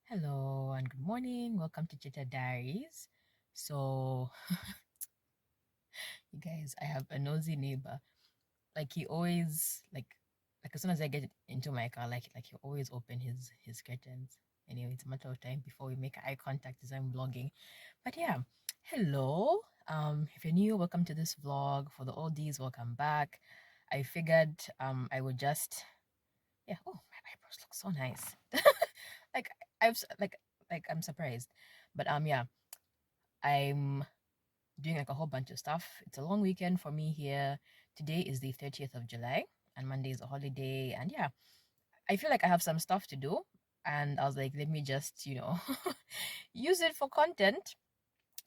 Hello and good morning. Welcome to Chitta Diaries. So, you guys, I have a nosy neighbor. Like he always like as soon as I get into my car, like he always open his curtains. Anyway, it's a matter of time before we make eye contact as I'm vlogging. But yeah, hello. If you're new, welcome to this vlog. For the oldies, welcome back. I figured I would just yeah. Oh, my eyebrows look so nice. like I've s- like I'm surprised, but yeah, I'm doing like a whole bunch of stuff. It's a long weekend for me here. Today is the 30th of July, and Monday is a holiday. And yeah, I feel like I have some stuff to do. And I was like, let me just, use it for content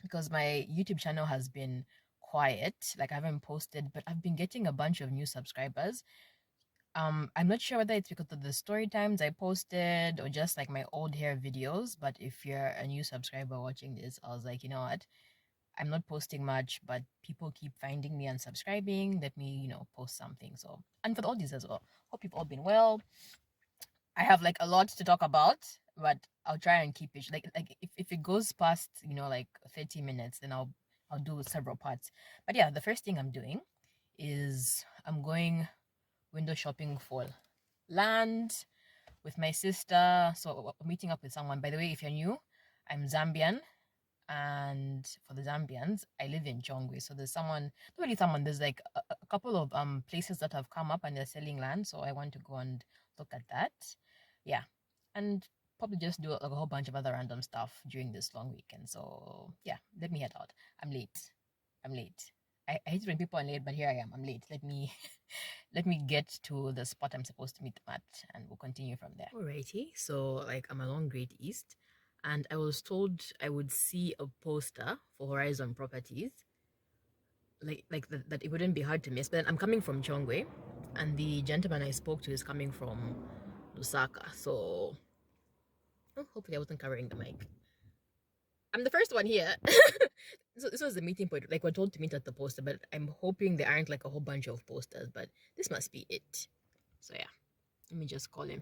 because my YouTube channel has been quiet. Like I haven't posted, but I've been getting a bunch of new subscribers. I'm not sure whether it's because of the story times I posted or just like my old hair videos. But if you're a new subscriber watching this, I was like, you know what? I'm not posting much, but people keep finding me and subscribing. Let me, post something. So, and for all these as well. Hope you've all been well. I have like a lot to talk about, but I'll try and keep it like if it goes past, like 30 minutes, then I'll do several parts. But yeah, the first thing I'm doing is I'm going window shopping for land with my sister. So we're meeting up with someone. By the way, if you're new, I'm Zambian, and for the Zambians, I live in Chongwe. So there's someone, not really someone, there's like a couple of places that have come up and they're selling land. So I want to go and look at that. Yeah. And probably just do like a whole bunch of other random stuff during this long weekend. So yeah, let me head out. I'm late. I'm late. I hate when people are late, but here I am. I'm late. Let me let me get to the spot I'm supposed to meet them at, and we'll continue from there. Alrighty. So like I'm along Great East, and I was told I would see a poster for Horizon Properties, like that it wouldn't be hard to miss. But then I'm coming from Chongwe, and the gentleman I spoke to is coming from Lusaka. So hopefully I wasn't covering the mic. I'm the first one here. So this was the meeting point. Like we're told to meet at the poster, but I'm hoping there aren't like a whole bunch of posters. But this must be it. So yeah, let me just call him.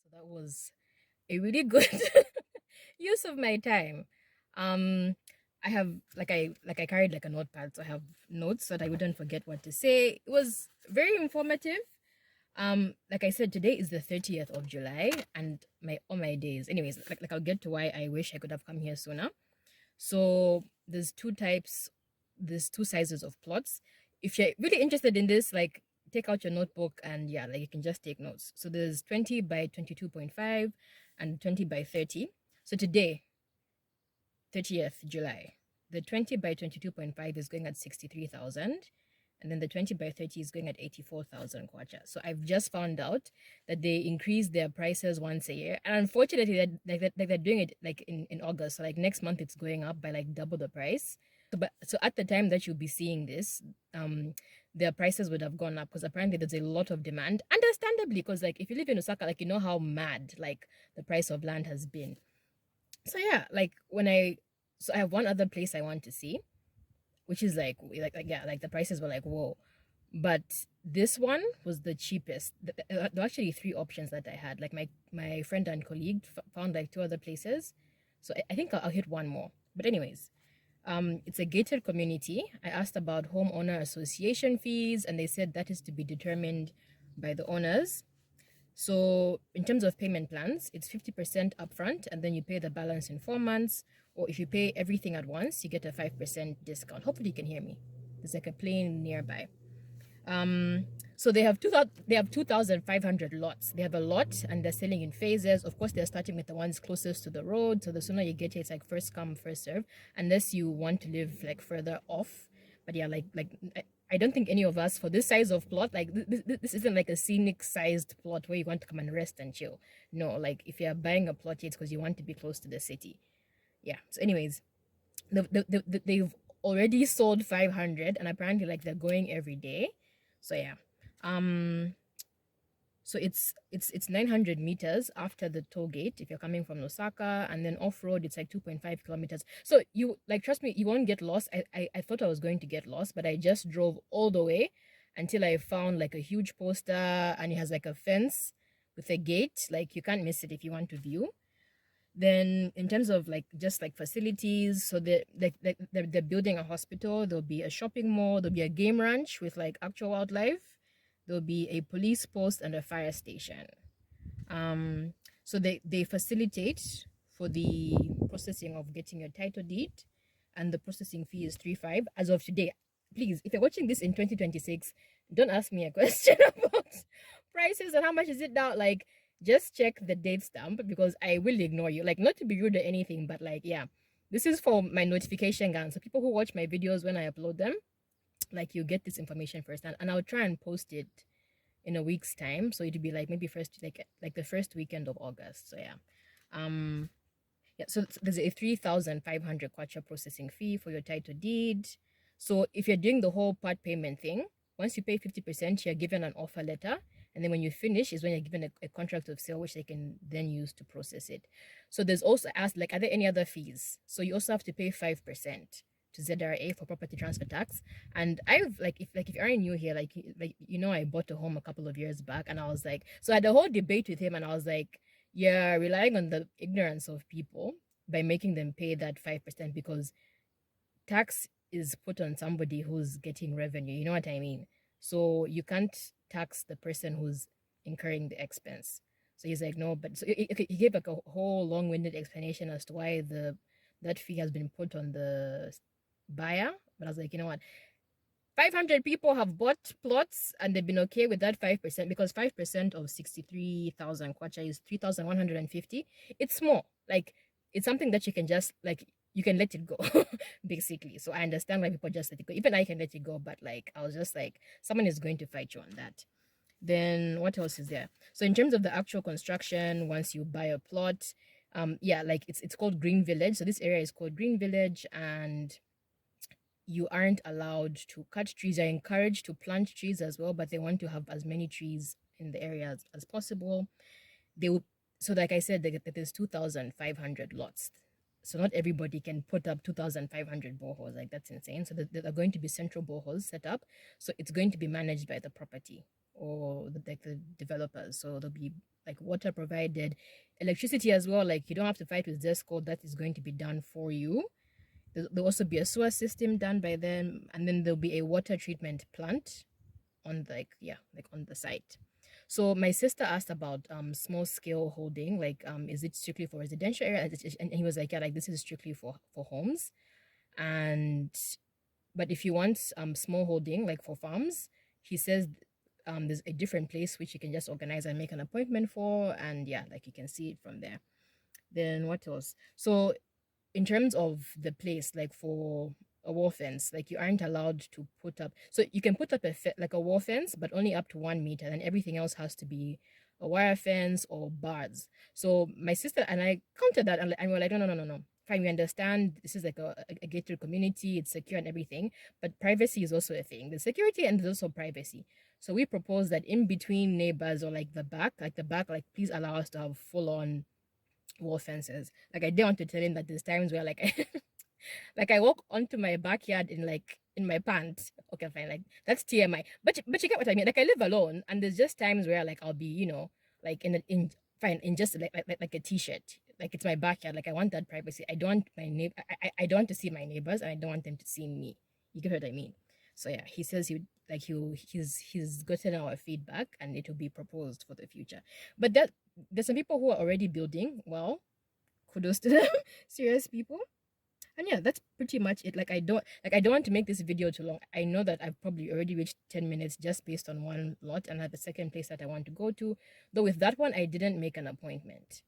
So that was a really good use of my time. Um, I have I carried like a notepad, so I have notes so that I wouldn't forget what to say. It was very informative. Like I said, today is the 30th of July, and my all my days. Anyways, like I'll get to why I wish I could have come here sooner. So there's two sizes of plots. If you're really interested in this, like take out your notebook and yeah, like you can just take notes. So there's 20 by 22.5 and 20 by 30. So today, 30th July, the 20 by 22.5 is going at 63,000, and then the 20 by 30 is going at 84,000 kwacha. So I've just found out that they increase their prices once a year, and unfortunately they're doing it like in August. So like next month it's going up by like double the price. So at the time that you'll be seeing this, their prices would have gone up, because apparently there's a lot of demand, understandably, because like if you live in Osaka, like you know how mad like the price of land has been. So yeah, like so I have one other place I want to see, which is like yeah, like the prices were like whoa, but this one was the cheapest. There were actually three options that I had. Like my friend and colleague found like two other places, so I think I'll hit one more. But anyways, it's a gated community. I asked about homeowner association fees, and they said that is to be determined by the owners. So in terms of payment plans, it's 50% upfront, and then you pay the balance in 4 months. Or if you pay everything at once, you get a 5% discount. Hopefully you can hear me. There's like a plane nearby. So they have 2,500 lots. They have a lot, and they're selling in phases. Of course, they're starting with the ones closest to the road. So the sooner you get it, it's like first come, first serve, unless you want to live like further off. But yeah, I don't think any of us for this size of plot, like this isn't like a scenic sized plot where you want to come and rest and chill. No, like if you're buying a plot, it's because you want to be close to the city. Yeah. So anyways, they've already sold 500, and apparently like they're going every day. So yeah. So it's 900 meters after the toll gate if you're coming from Osaka, and then off road it's like 2.5 kilometers. So you like trust me, you won't get lost. I thought I was going to get lost, but I just drove all the way until I found like a huge poster, and it has like a fence with a gate. Like you can't miss it if you want to view. Then in terms of like just like facilities, so they're building a hospital, there'll be a shopping mall, there'll be a game ranch with like actual wildlife, there'll be a police post and a fire station. So they facilitate for the processing of getting your title deed, and the processing fee is 3.5 as of today. Please, if you're watching this in 2026, don't ask me a question about prices and how much is it now. Like, just check the date stamp, because I will ignore you. Like, not to be rude or anything, but like, yeah, this is for my notification gun. So people who watch my videos when I upload them, like, you get this information first, and I'll try and post it in a week's time. So it'd be like maybe first like the first weekend of August. So yeah. Yeah, so there's a 3,500 kwacha processing fee for your title deed. So if you're doing the whole part payment thing, once you pay 50%, you're given an offer letter. And then when you finish is when you're given a contract of sale, which they can then use to process it. So there's also asked, like, are there any other fees? So you also have to pay 5% to ZRA for property transfer tax. And I've if you're new here, like I bought a home a couple of years back, and I was like, so I had a whole debate with him, and I was like, you're relying on the ignorance of people by making them pay that 5%, because tax is put on somebody who's getting revenue. You know what I mean? So you can't tax the person who's incurring the expense. So he's like, no, but so he gave like a whole long-winded explanation as to why that fee has been put on the buyer. But I was like, you know what? 500 people have bought plots and they've been okay with that 5%, because 5% of 63,000 kwacha is 3,150. It's small. Like, it's something that you can just, like, you can let it go, basically. So I understand why people just let it go. Even I can let it go, but like, I was just like, someone is going to fight you on that. Then what else is there? So in terms of the actual construction, once you buy a plot, yeah, like it's called Green Village. So this area is called Green Village, and you aren't allowed to cut trees. You're encouraged to plant trees as well, but they want to have as many trees in the area as possible. They will, so like I said, there's 2,500 lots. So not everybody can put up 2,500 boreholes. Like, that's insane. So there are going to be central boreholes set up. So it's going to be managed by the property or the developers. So there'll be like water provided, electricity as well. Like, you don't have to fight with ZESCO. That is going to be done for you. There'll also be a sewer system done by them, and then there'll be a water treatment plant on on the site. So my sister asked about small scale holding, like is it strictly for residential area? And he was like, yeah, like this is strictly for homes. And but if you want small holding, like for farms, he says there's a different place which you can just organize and make an appointment for, and yeah, like you can see it from there. Then what else? So in terms of the place, like for a wall fence, like you aren't allowed to put up, so you can put up like a wall fence, but only up to 1 meter, and everything else has to be a wire fence or bars. So my sister and I counted that, and we were like, no, no, no, no, no. fine, we understand this is like a gated community, it's secure and everything, but privacy is also a thing. The security and there's also privacy. So we propose that in between neighbors or like the back, like please allow us to have full on wall fences. Like I didn't want to tell him that there's times where like like I walk onto my backyard in my pants. Okay, fine. Like that's TMI. But you get what I mean. Like I live alone, and there's just times where like I'll be like in fine in just like a t-shirt. Like it's my backyard. Like I want that privacy. I don't want my neighbor. I don't want to see my neighbors, and I don't want them to see me. You get what I mean? So yeah, he says he's gotten our feedback, and it will be proposed for the future. But there's some people who are already building. Well, kudos to them. Serious people. And yeah, that's pretty much it. Like I don't want to make this video too long. I know that I've probably already reached 10 minutes just based on one lot, and at the second place that I want to go to. Though with that one I didn't make an appointment.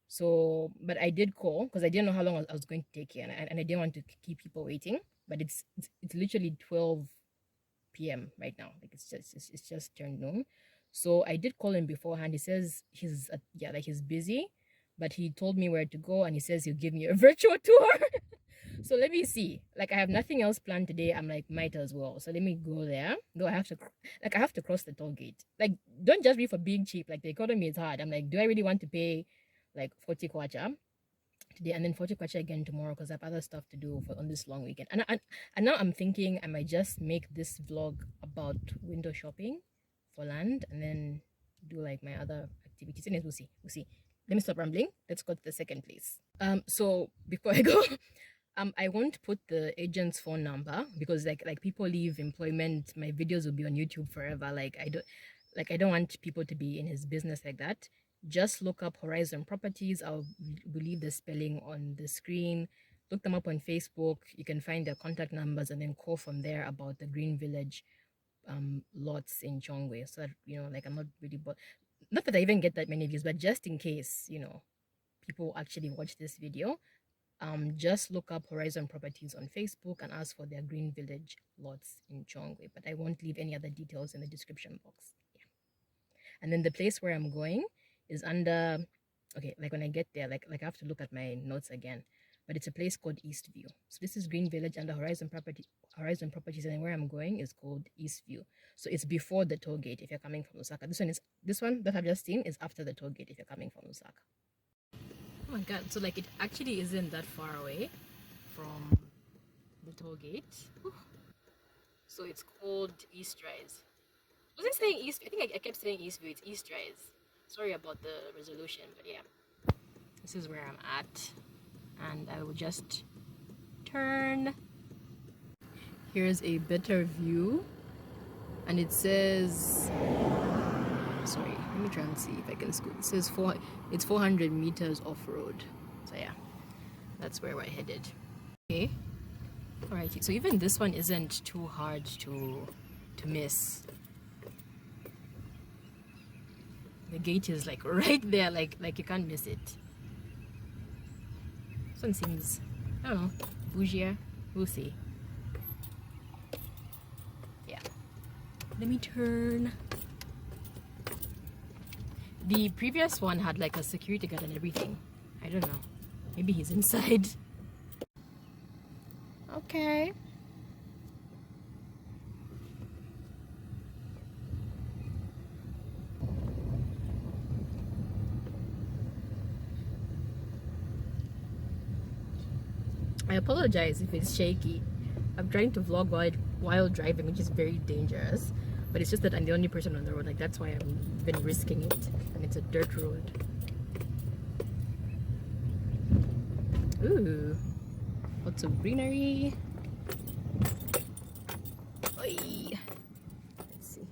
So but I did call because I didn't know how long I was going to take here, and I didn't want to keep people waiting. But it's literally 12 p.m. right now. Like it's just turned noon. So I did call him beforehand. He says he's busy, but he told me where to go, and he says he'll give me a virtual tour. So let me see. Like I have nothing else planned today. I'm like, might as well. So let me go there. Though I have to cross the toll gate. Like, don't judge me for being cheap. Like the economy is hard. I'm like, do I really want to pay like 40 kwacha today and then 40 kwacha again tomorrow because I have other stuff to do on this long weekend. And now I'm thinking I might just make this vlog about window shopping for land and then do like my other activities. And we'll see. Let me stop rambling. Let's go to the second place. So before I go, I won't put the agent's phone number because like people leave employment, my videos will be on YouTube forever. Like I don't want people to be in his business like that. Just look up Horizon Properties. I'll leave the spelling on the screen. Look them up on Facebook. You can find their contact numbers and then call from there about the Green Village lots in Chongwe. So that like I'm not really not that I even get that many views, but just in case people actually watch this video, just look up Horizon Properties on Facebook and ask for their Green Village lots in Chongwe. But I won't leave any other details in the description box. Yeah. And then the place where I'm going is under, okay, like when I get there, like I have to look at my notes again. But it's a place called Eastview. So this is Green Village under Horizon Properties, and where I'm going is called Eastview. So it's before the toll gate if you're coming from Lusaka. This one that I've just seen is after the toll gate if you're coming from Lusaka. Oh my god, so like it actually isn't that far away from the toll gate. Whew. So it's called East Rise. Was it saying East? I think I kept saying Eastview. It's East Rise. Sorry about the resolution, but yeah. This is where I'm at. And I will just turn. Here's a better view. And it says, sorry, let me try and see if I can scoot. It says it's 400 meters off-road. So yeah, that's where we're headed. Okay. Alright, so even this one isn't too hard to miss. The gate is like right there, like you can't miss it. This one seems, I don't know, bougier. We'll see. Yeah. Let me turn. The previous one had like a security guard and everything. I don't know. Maybe he's inside. Okay. I apologize if it's shaky. I'm trying to vlog while driving, which is very dangerous. But it's just that I'm the only person on the road. Like that's why I've been risking it. And it's a dirt road. Ooh. Lots of greenery. Oy. Let's see.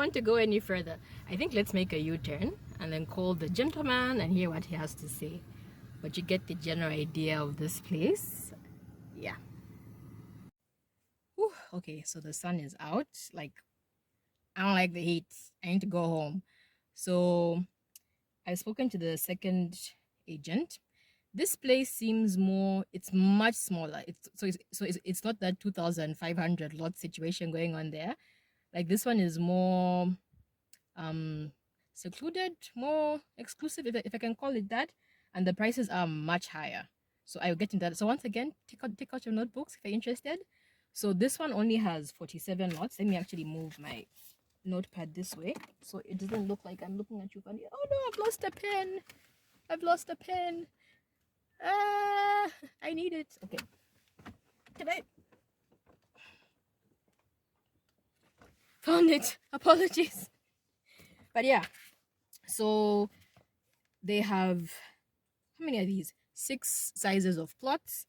want to go any further, I think let's make a U-turn and then call the gentleman and hear what he has to say. But you get the general idea of this place. Yeah. Whew, okay, so the sun is out. Like, I don't like the heat. I need to go home. So I've spoken to the second agent. This place seems more, it's much smaller. It's not that 2,500 lot situation going on there. Like this one is more secluded, more exclusive, if I can call it that, and the prices are much higher. So I'll get into that. So once again, take out your notebooks if you're interested. So this one only has 47 lots. Let me actually move my notepad this way so it doesn't look like I'm looking at you funny. Oh no, I've lost a pen. I've lost a pen. I need it. Okay. Today. Found it. Apologies. But yeah. So they have, how many are these? 6 sizes of plots.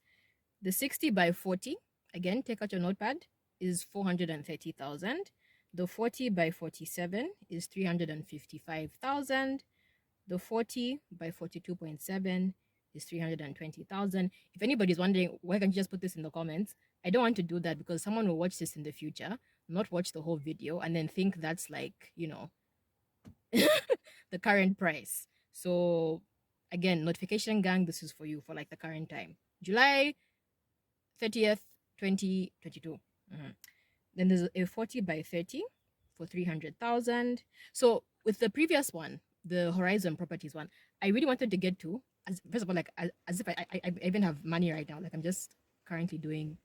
The 60 by 40, again, take out your notepad, is 430,000. The 40 by 47 is 355,000. The 40 by 42.7 is 320,000. If anybody's wondering, why can't you just put this in the comments? I don't want to do that because someone will watch this in the future, not watch the whole video, and then think that's like, you know, the current price. So again, notification gang, this is for you for like the current time. July 30th, 2022. Then there's a 40 by 30 for 300,000. So with the previous one, the Horizon Properties one, I really wanted to get to, first of all, like as if I even have money right now. Like I'm just currently doing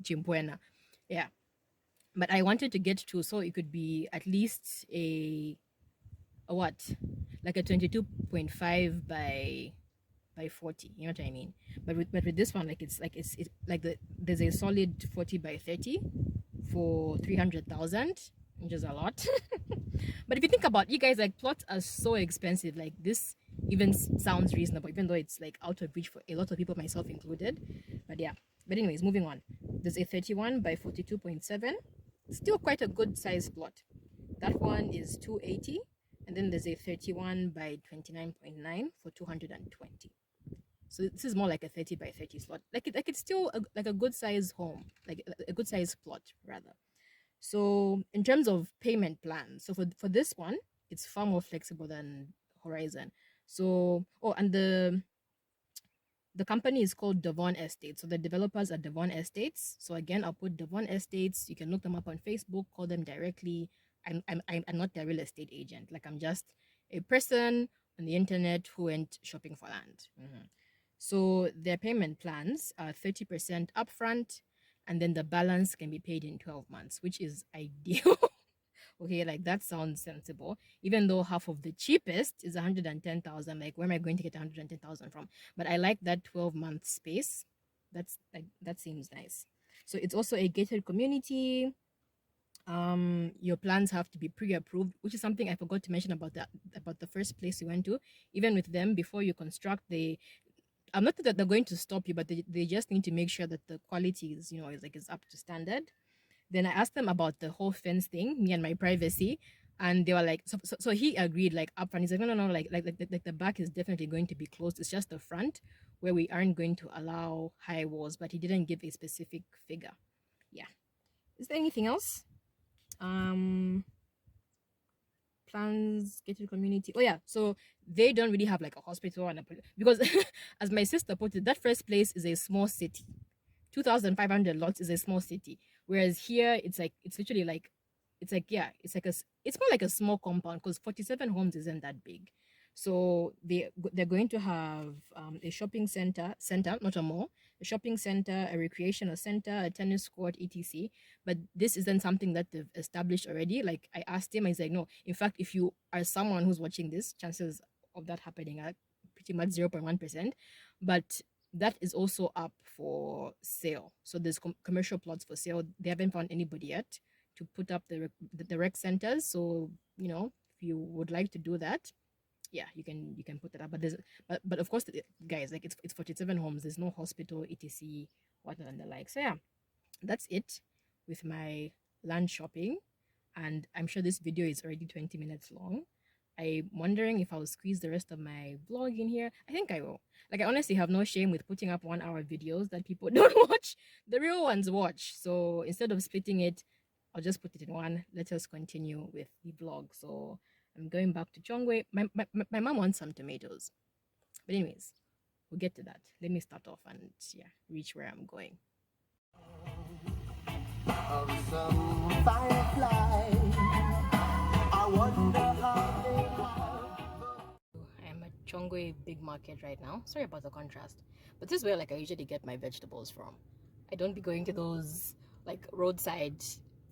Chimpuena. Yeah. But I wanted to get to, so it could be at least a what? Like a 22.5 by 40, you know what I mean? But with this one, like it's like there's a solid 40 by 30 for 300,000, which is a lot. But if you think about, you guys, like plots are so expensive. Like this even sounds reasonable, even though it's like out of reach for a lot of people, myself included. But yeah. But anyways, moving on. There's a 31 by 42.7, still quite a good size plot. That one is 280, and then there's a 31 by 29.9 for 220. So this is more like a 30 by 30 slot. Like it's still like a good size home, like a good size plot rather. So in terms of payment plans, so for this one, it's far more flexible than Horizon. So and the company is called Devon Estates. So the developers are Devon Estates. So again, I'll put Devon Estates. You can look them up on Facebook, call them directly. I'm not their real estate agent. Like I'm just a person on the internet who went shopping for land. So their payment plans are 30% upfront, and then the balance can be paid in 12 months, which is ideal. Okay, like that sounds sensible. Even though half of the cheapest is 110,000, like where am I going to get 110,000 from? But I like that 12-month space. That's like that seems nice. So it's also a gated community. Your plans have to be pre-approved, which is something I forgot to mention about the first place you went to. Even with them, before you construct, I'm not that they're going to stop you, but they just need to make sure that the quality is, you know, is up to standard. Then I asked them about the whole fence thing, me and my privacy, and they were like, so he agreed, like upfront. He's like, no, like the back is definitely going to be closed. It's just the front where we aren't going to allow high walls, but he didn't give a specific figure. Yeah. Is there anything else? Plans, gated community. Oh yeah, so they don't really have like a hospital and because as my sister put it, that first place is a small city. 2,500 lots is a small city, whereas here it's literally like it's more like a small compound because 47 homes isn't that big. So they're going to have a shopping center, not a mall, a shopping center, a recreational center, a tennis court, etc. But this isn't something that they've established already. Like I asked him, he's like, no. In fact, if you are someone who's watching this, chances of that happening are pretty much 0.1%. But that is also up for sale. So there's commercial plots for sale. They haven't found anybody yet to put up the rec centers. So you know, if you would like to do that, yeah, you can put that up. But of course, guys, like it's 47 homes. There's no hospital, etc. Whatnot and the like. So yeah, that's it with my land shopping. and I'm sure this video is already 20 minutes long. I'm wondering if I'll squeeze the rest of my vlog in here. I think I will. Like, I honestly have no shame with putting up 1 hour videos that people don't watch. The real ones watch. So instead of splitting it, I'll just put it in one. Let us continue with the vlog. So I'm going back to Chongwe. My mom wants some tomatoes. But anyways, we'll get to that. Let me start off and yeah, reach where I'm going. Of some firefly, I wonder how they I'm at Chongwe Big Market right now. Sorry about the contrast, but this is where like I usually get my vegetables from. I don't be going to those like roadside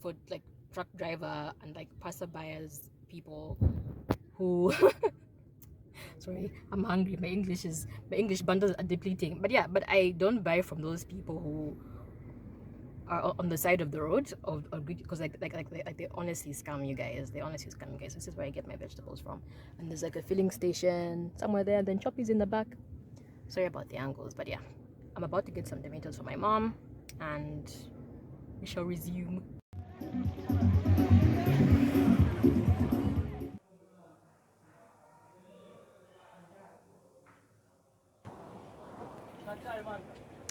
food like truck driver and like passerbyers people who sorry, I'm hungry. My English bundles are depleting. But yeah, but I don't buy from those people who are on the side of the road because like they honestly scam you guys. They honestly scam you guys. This is where I get my vegetables from. And there's like a filling station somewhere there. Then Choppy's in the back. Sorry about the angles, but yeah, I'm about to get some tomatoes for my mom, and we shall resume.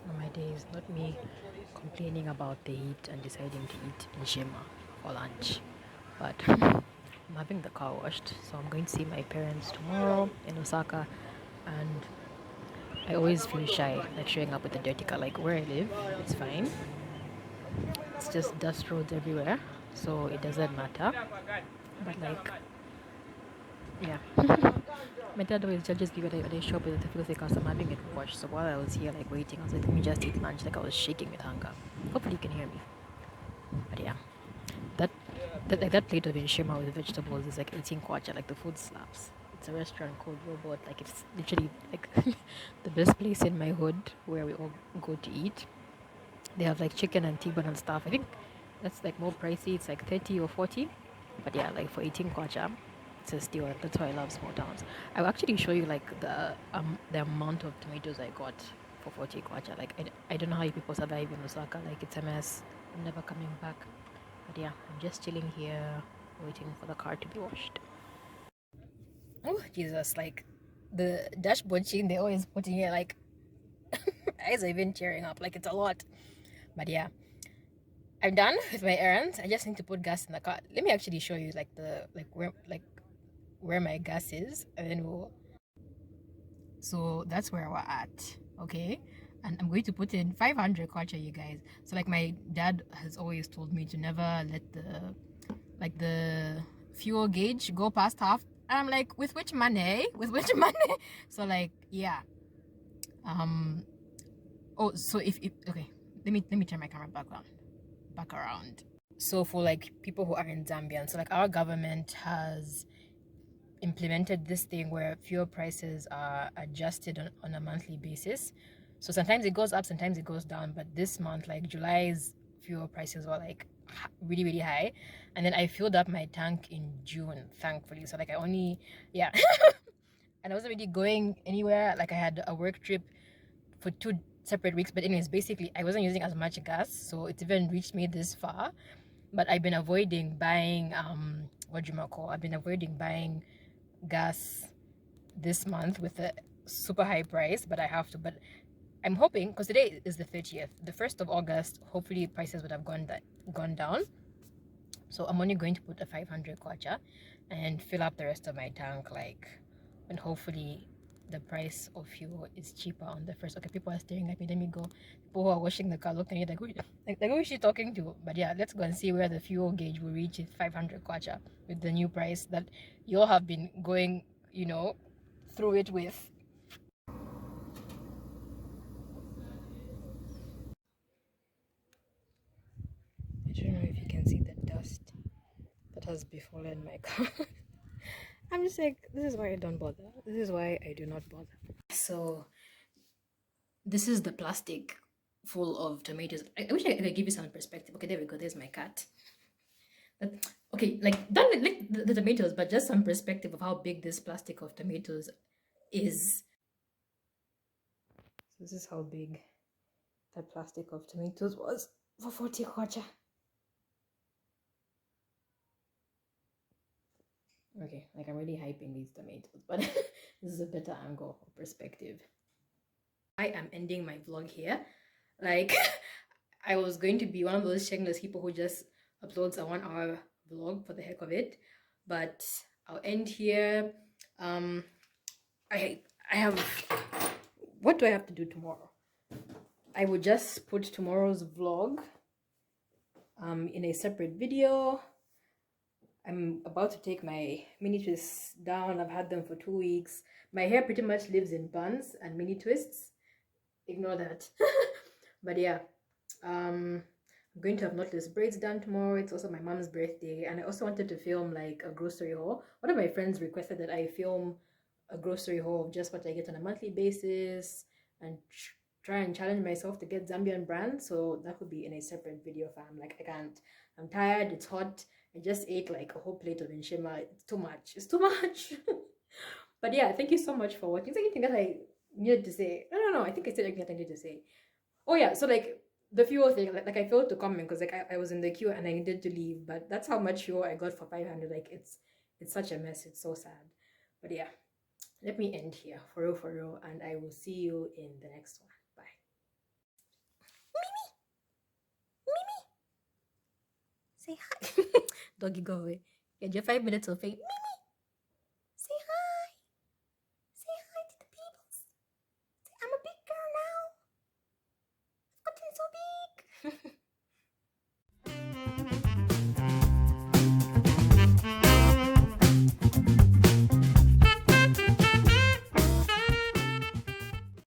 On my days, not me complaining about the heat and deciding to eat in Shema for lunch, but I'm having the car washed, so I'm going to see my parents tomorrow in Osaka, and I always feel shy like showing up with a dirty car. Like where I live, it's fine. It's just dust roads everywhere, so it doesn't matter. But like, yeah. My dad always judges me when I show up with the filthy car, so I'm having it washed. So while I was here like waiting, I was like, let me just eat lunch. Like I was shaking with hunger. Hopefully you can hear me. But yeah, that that plate of inshima with vegetables is like 18 kwacha. Like the food slaps. It's a restaurant called Robot. Like it's literally like the best place in my hood where we all go to eat. They have like chicken and T-bone and stuff. I think that's like more pricey. It's like 30 or 40. But yeah, like for 18 kwacha, it's a steal. That's why I love small towns. I'll actually show you like the amount of tomatoes I got for 40 kwacha. Like I don't know how you people survive in Osaka. Like it's a mess. I'm never coming back. But yeah, I'm just chilling here, waiting for the car to be washed. Oh Jesus! Like the dashboard sheen they always put in here. Like eyes are even tearing up. Like it's a lot. But yeah, I'm done with my errands. I just need to put gas in the car. Let me actually show you like where my gas is, and then we'll. So that's where we're at. Okay, and I'm going to put in 500 kwacha, you guys. So like my dad has always told me to never let the fuel gauge go past half. And I'm like, with which money? With which money? So like yeah. Oh, so if okay, let me turn my camera back around. So for like people who are in Zambia, so like our government has implemented this thing where fuel prices are adjusted on a monthly basis. So sometimes it goes up, sometimes it goes down. But this month, like July's fuel prices were like really, really high. And then I filled up my tank in June, thankfully. So like I only, yeah. And I wasn't really going anywhere. Like I had a work trip for 2 separate weeks. But anyways, basically I wasn't using as much gas. So it's even reached me this far. But I've been avoiding buying, what do you call? I've been avoiding buying gas this month with a super high price, but I have to. But I'm hoping, because today is the 30th, the 1st of August, hopefully prices would have gone down. So I'm only going to put a 500 kwacha and fill up the rest of my tank, like, and hopefully the price of fuel is cheaper on the first. Okay, people are staring at me. Let me go. People who are washing the car looking at me like who is she talking to? But yeah, let's go and see where the fuel gauge will reach at 500 kwacha with the new price that you all have been going, through it with. I don't know if you can see the dust that has befallen my car. I'm just like, this is why I don't bother. This is why I do not bother. So this is the plastic full of tomatoes. I wish I could give you some perspective. Okay, there we go. There's my cat. But, okay, like done with like the tomatoes, but just some perspective of how big this plastic of tomatoes is. So this is how big that plastic of tomatoes was for 40 kwacha. Okay, like I'm really hyping these tomatoes, but this is a better angle or perspective. I am ending my vlog here. Like, I was going to be one of those shameless people who just uploads a 1 hour vlog for the heck of it, but I'll end here. I have, what do I have to do tomorrow? I will just put tomorrow's vlog in a separate video. I'm about to take my mini twists down. I've had them for 2 weeks. My hair pretty much lives in buns and mini twists. Ignore that. But yeah, I'm going to have knotless braids done tomorrow. It's also my mom's birthday, and I also wanted to film like a grocery haul. One of my friends requested that I film a grocery haul of just what I get on a monthly basis and try and challenge myself to get Zambian brands. So that would be in a separate video, fam. Like, I can't. I'm tired. It's hot. I just ate like a whole plate of enshima. It's too much. It's too much. But yeah, thank you so much for watching. Is there anything that I needed to say? No. I think I said everything that I needed to say. Oh yeah, so like the fuel thing, like I failed to comment because like I was in the queue and I needed to leave, but that's how much fuel I got for 500. Like, it's such a mess. It's so sad. But yeah, let me end here for real, and I will see you in the next one. Bye. Mimi, say hi. Doggy, go away. Get your 5 minutes of fame. Mimi, say hi. Say hi to the people. Say, I'm a big girl now. I've gotten so big.